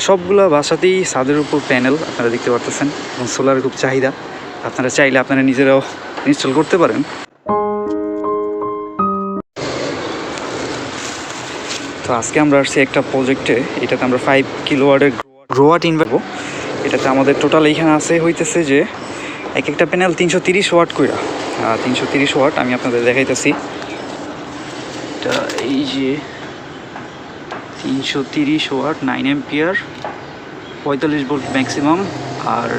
সবগুলা বাসাতেই ছাদের উপর প্যানেল আপনারা দেখতে পারতেছেন এবং সোলারের খুব চাহিদা। আপনারা চাইলে আপনারা নিজেরাও ইনস্টল করতে পারেন। তো আজকে আমরা আসছি একটা প্রজেক্টে, এটাতে আমরা 5 কিলোওয়াটের গ্রোয়াট ইনভার্টার। এটাতে আমাদের টোটাল এইখানে আছে হইতেছে যে এক একটা প্যানেল 330 ওয়াট কইরা। 330 ওয়াট আমি আপনাদের দেখাইতেছি। এটা এই যে 330 ওয়াট 9 এম্পিয়ার, 45 ভোল্ট ম্যাক্সিমাম, আর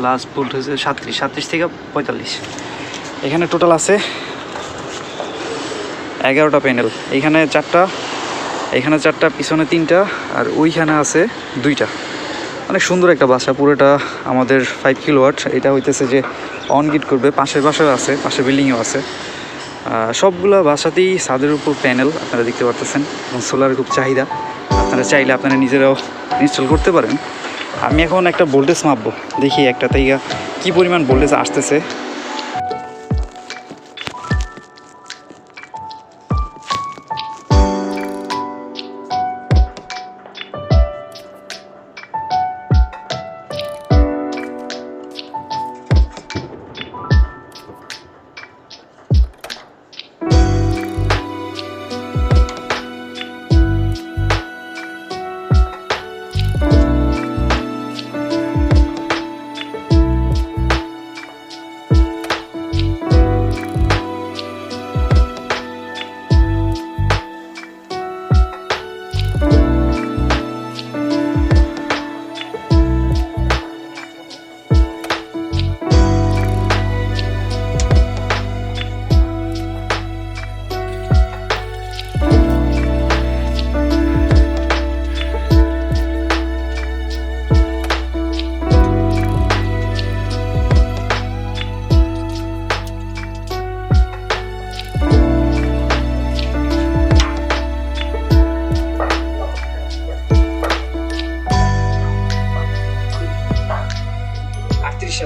লাস্ট ভোল্ট হচ্ছে 37 থেকে 45। এখানে টোটাল আছে 11টা প্যানেল। এইখানে 4টা, এখানে 4টা, পিছনে 3টা, আর ওইখানে আছে 2টা। অনেক সুন্দর একটা বাসা, পুরোটা আমাদের 5 কিলোওয়াট। এটা হইতেছে যে অন গিট করবে, পাশের বাসাও আছে, পাশের বিল্ডিংয়েও আছে। সবগুলা বাসাতেই ছাদের উপর প্যানেল আপনারা দেখতে পারতেছেন এবং সোলারের খুব চাহিদা। আপনারা চাইলে আপনারা নিজেরাও ইনস্টল করতে পারেন। আমি এখন একটা ভোল্টেজ মাপবো, দেখি একটা থেকে কী পরিমাণ ভোল্টেজ আসতেছে।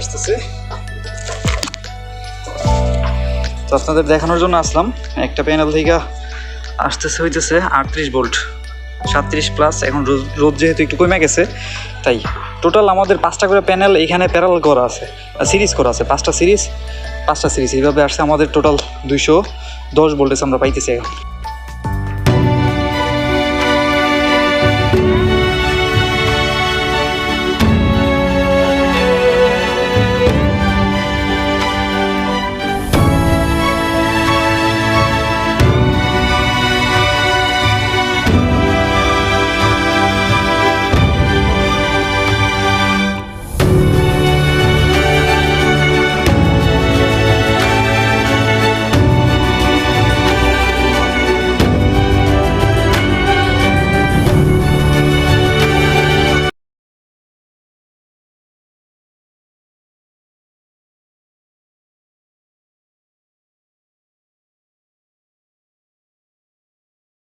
আসতেছে, তো আপনাদের দেখানোর জন্য আসলাম। একটা প্যানেল থেকে আসতেছে হইতেছে 38 ভোল্ট, 37 প্লাস। এখন রোদ যেহেতু একটু কমে গেছে, তাই টোটাল আমাদের 5টা করে প্যানেল এখানে প্যারাল করা আছে, সিরিজ করা আছে, 5টা সিরিজ এইভাবে আসছে। আমাদের টোটাল 210 ভোল্টেজ আমরা পাইতেছি এখন।